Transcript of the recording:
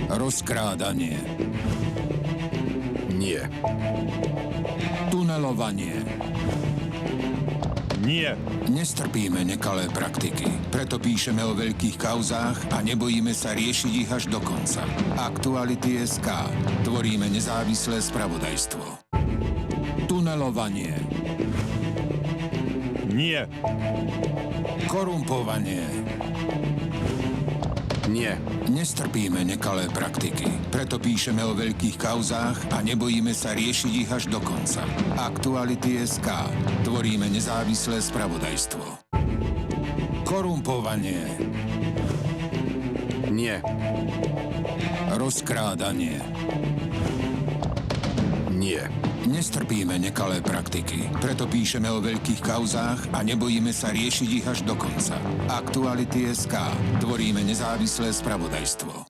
Rozkrádanie. Nie. Tunelovanie. Nie. Nestrpíme nekalé praktiky. Preto píšeme o veľkých kauzách a nebojíme sa riešiť ich až do konca. Aktuality.sk. Tvoríme nezávislé spravodajstvo. Tunelovanie. Nie. Korumpovanie. Nie. Nestrpíme nekalé praktiky. Preto píšeme o veľkých kauzách a nebojíme sa riešiť ich až do konca. Aktuality.sk. Tvoríme nezávislé spravodajstvo. Korumpovanie. Nie. Rozkrádanie. Nie. Nestrpíme nekalé praktiky. Preto píšeme o veľkých kauzách a nebojíme sa riešiť ich až do konca. Aktuality.sk. Tvoríme nezávislé spravodajstvo.